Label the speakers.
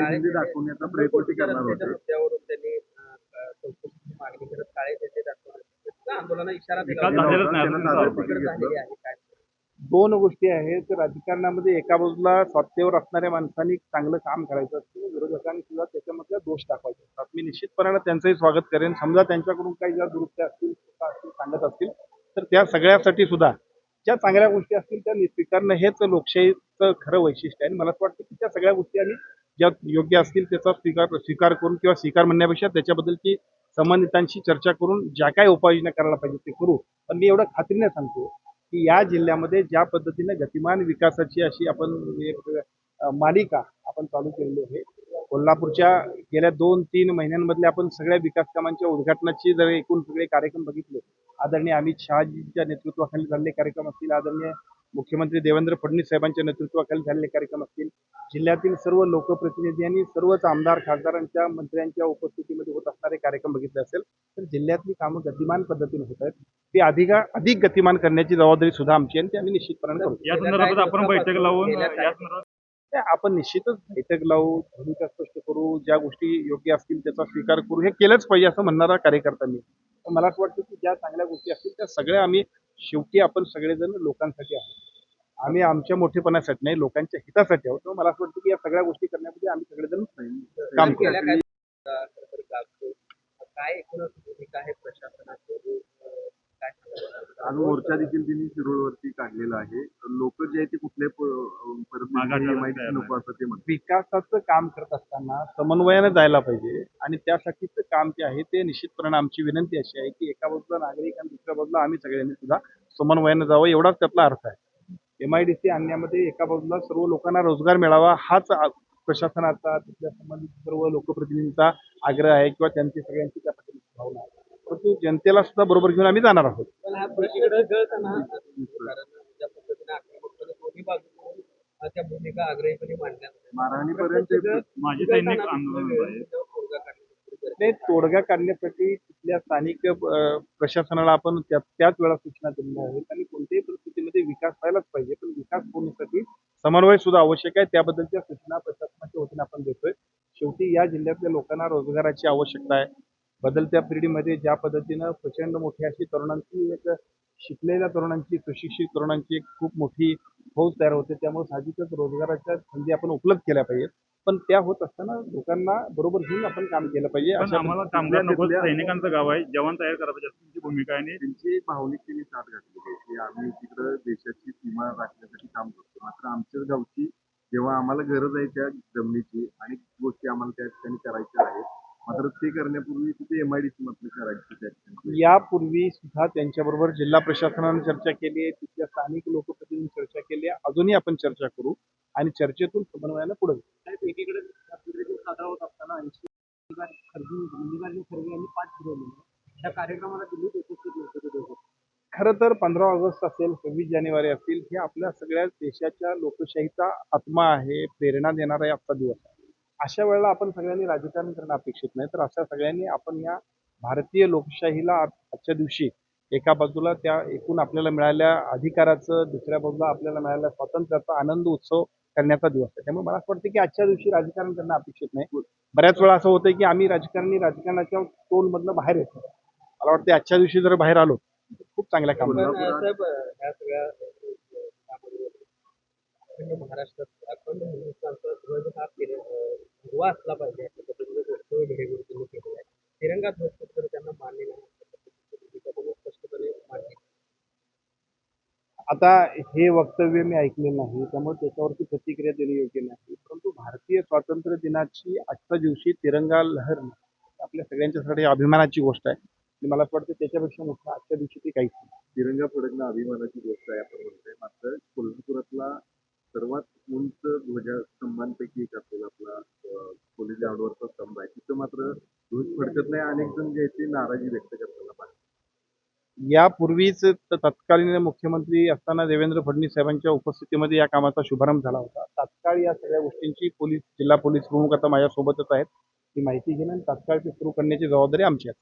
Speaker 1: काळेंदे दाखवण्याचा प्रयत्न ते करणार होते. मुद्द्यावरून त्यांनी चौकशीची मागणी करत काळेंदे दाखवण्याचा आंदोलनाला इशारा दिला होता.
Speaker 2: दोन गोष्टी आहेत. राजकारणामध्ये एका बाजूला सत्तेवर असणाऱ्या माणसांनी चांगलं काम करायचं असतं, विरोधकांनी सुद्धा त्याच्यामधल्या दोष टाकायचे असतात. मी निश्चितपणाने त्यांचंही स्वागत करेन. समजा त्यांच्याकडून काही ज्या दुरुस्त्या असतील सांगत असतील तर त्या सगळ्यासाठी सुद्धा ज्या चांगल्या गोष्टी असतील त्या स्वीकारणं हेच लोकशाहीचं खरं वैशिष्ट्य आहे. मला असं वाटतं की त्या सगळ्या गोष्टी आम्ही ज्या योग्य असतील त्याचा स्वीकार करून किंवा स्वीकार म्हणण्यापेक्षा त्याच्याबद्दलची संबंधितांशी चर्चा करून ज्या काही उपाययोजना करायला पाहिजे ते करू. पण मी एवढं खात्रीने सांगतो की या जिल्ह्यामध्ये ज्या पद्धतीने गतिमान विकासाची अशी आपण एक मालिका आपण चालू केलेली आहे. कोल्हापूरच्या गेल्या 2-3 महिन्यांमधल्या आपण सगळ्या विकास कामांच्या उद्घाटनाची जर एकूण सगळे कार्यक्रम बघितले, आदरणीय अमित शहाजींच्या नेतृत्वाखाली झालेले कार्यक्रम असतील, आदरणीय मुख्यमंत्री देवेंद्र फडणवीस साहेबांच्या नेतृत्वाखाली झालेले कार्यक्रम असतील, जिल्ह्यातील सर्व लोकप्रतिनिधी आणि सर्वच आमदार खासदारांच्या मंत्र्यांच्या उपस्थितीमध्ये होत असणारे कार्यक्रम बघितले असेल तर जिल्ह्यातली कामं गतिमान पद्धतीने होत आहेत. ती अधिक गतिमान करण्याची जबाबदारी सुद्धा आमची आहे आणि ती आम्ही निश्चितपणे करू.
Speaker 3: या संदर्भात आपण बैठक लावून
Speaker 2: आपण निश्चितच बैठक लावू, भूमिका स्पष्ट करू, ज्या गोष्टी योग्य असतील त्याचा स्वीकार करू. हे केलंच पाहिजे असं म्हणणारा कार्यकर्ता मी. मला असं वाटतं की ज्या चांगल्या गोष्टी असतील त्या सगळ्या आम्ही शेवटी आपण सगळेजण लोकांसाठी आहोत. आम्ही आमच्या मोठेपणासाठी नाही, लोकांच्या हितासाठी आहोत. मला असं वाटतं की या सगळ्या गोष्टी करण्यामध्ये आम्ही सगळेजण काम करू.
Speaker 1: काय एकूणच भूमिका आहे प्रशासनाची? आज मोर्चा देखील त्यांनी शिरोळवरती काढलेला आहे. लोक जे आहे ते कुठल्या नको असं ते म्हणतात.
Speaker 2: विकासाचं काम करत असताना समन्वयाने जायला पाहिजे आणि त्यासाठीचं काम जे आहे ते निश्चितपणे आमची विनंती अशी आहे की एका बाजूला नागरिक आणि दुसऱ्या बाजूला आम्ही सगळ्यांनी सुद्धा समन्वयाने जावं, एवढाच त्यातला अर्थ आहे. MIDC आणण्यामध्ये एका बाजूला सर्व लोकांना रोजगार मिळावा हाच प्रशासनाचा, तिथल्या संबंधित सर्व लोकप्रतिनिधींचा आग्रह आहे किंवा त्यांची सगळ्यांची त्या पाठीमागे भावना आहे. परंतु जनतेला सुद्धा बरोबर घेऊन आम्ही जाणार आहोत.
Speaker 1: पण हा प्रश्न गळताना कारण ज्या पद्धतीने आक्रमक दोन्ही बाजूकडून त्या भूमिका आग्रहीपणे मांडल्या
Speaker 3: मारहाणीपर्यंत माझे सैनिक आंदोलन
Speaker 2: तोडगा काढण्यासाठी तिथल्या स्थानिक प्रशासनाला आपण त्याच वेळा सूचना दिलेल्या आहेत आणि कोणत्याही परिस्थितीमध्ये विकास व्हायलाच पाहिजे. पण विकास होण्यासाठी समन्वय सुद्धा आवश्यक आहे. त्याबद्दलच्या सूचना प्रशासनाच्या वतीने आपण देतोय. शेवटी या जिल्ह्यातल्या लोकांना रोजगाराची आवश्यकता आहे. बदलत्या पिढीमध्ये ज्या पद्धतीनं प्रचंड मोठी अशी तरुणांची एक शिकलेल्या तरुणांची, सुशिक्षित तरुणांची एक खूप मोठी फौज तयार होते. त्यामुळे साहजिकच रोजगाराच्या संधी आपण उपलब्ध केल्या पाहिजेत. पण त्या होत असताना लोकांना बरोबर घेऊन आपण काम केलं पाहिजे.
Speaker 3: आम्हाला कामगार नको, सैनिकांचं गाव आहे, जवान तयार करायला पाहिजे तुमची भूमिका आहे.
Speaker 1: त्यांची भावनिकतेने साथ घातलेली आहे की आम्ही तिकडं देशाची सीमा राखण्यासाठी काम करतो. मात्र आमच्याच गावची जेव्हा आम्हाला गरज आहे त्या जमिनीची अनेक गोष्टी आम्हाला त्या ठिकाणी करायच्या आहेत. मात्र ते करण्यापूर्वी तिथे MIDC म्हटलं करायचं.
Speaker 2: यापूर्वी सुद्धा त्यांच्याबरोबर जिल्हा प्रशासनाने चर्चा केली आहे, तिथल्या स्थानिक लोकप्रतिनिधींनी चर्चा केली आहे. अजूनही आपण चर्चा करू आणि चर्चेतून समन्वयानं पुढे जाऊ.
Speaker 1: एकीकडे साजरा होत असताना मल्लिकार्जुन खरगे यांनी पाठ फिरवलेली त्या कार्यक्रमाला दिल्लीत उपस्थित होते.
Speaker 2: खरं तर 15 ऑगस्ट असेल, 26 जानेवारी असतील, हे आपल्या सगळ्या देशाच्या लोकशाहीचा आत्मा आहे, प्रेरणा देणारा आजचा दिवस आहे. अशा वेळेला आपण सगळ्यांनी राजकारण करणं अपेक्षित नाही. तर अशा सगळ्यांनी आपण या भारतीय लोकशाहीला आजच्या दिवशी एका बाजूला त्या एकूण आपल्याला मिळालेल्या अधिकाराचं, दुसऱ्या बाजूला आपल्याला मिळालेल्या स्वातंत्र्याचा आनंद उत्सव करण्याचा दिवस आहे. त्यामुळे मला असं वाटतं की आजच्या दिवशी राजकारण करणं अपेक्षित नाही. बऱ्याच वेळा असं होतं की आम्ही राजकारणाच्या टोलमधनं बाहेर येतो. मला वाटतं आजच्या दिवशी जर बाहेर आलो खूप चांगल्या काम
Speaker 1: साहेब ह्या सगळ्या महाराष्ट्रात अखंड हिंदुस्थानचा ध्वज हा हिरवा असला पाहिजे अशा पद्धतीने गोष्ट केलेला आहे. तिरंगा ध्वज तर त्यांना मान्य नाही स्पष्टपणे मान्य.
Speaker 2: आता हे वक्तव्य मी ऐकलेलं नाही त्यामुळे त्याच्यावरती प्रतिक्रिया देणे योग्य नाही. परंतु भारतीय स्वातंत्र्य दिनाची आजच्या दिवशी तिरंगा लहर आपल्या सगळ्यांच्यासाठी अभिमानाची गोष्ट आहे. मला असं वाटतं त्याच्यापेक्षा मोठं आजच्या दिवशी ते काहीच नाही.
Speaker 1: तिरंगा फडकणं अभिमानाची गोष्ट आहे आपण म्हणतोय. मात्र कोल्हापुरातला सर्वात उंच ध्वजस्तंभांपैकी एक असलेला आपला पोलीस ग्राउंडवरचा स्तंभ आहे. तिथं मात्र ध्वज फडकत नाही. अनेक जण जे आहेत ते नाराजी व्यक्त करताना पाहिजे.
Speaker 2: यापूर्वीच तत्कालीन मुख्यमंत्री असताना देवेंद्र फडणवीस साहेबांच्या उपस्थितीमध्ये या कामाचा शुभारंभ झाला होता. तात्काळ या सगळ्या गोष्टींची जिल्हा पोलीस प्रमुख आता माझ्यासोबतच आहेत. ती माहिती घेणं आणि तात्काळ ते सुरू करण्याची जबाबदारी आमची आहे.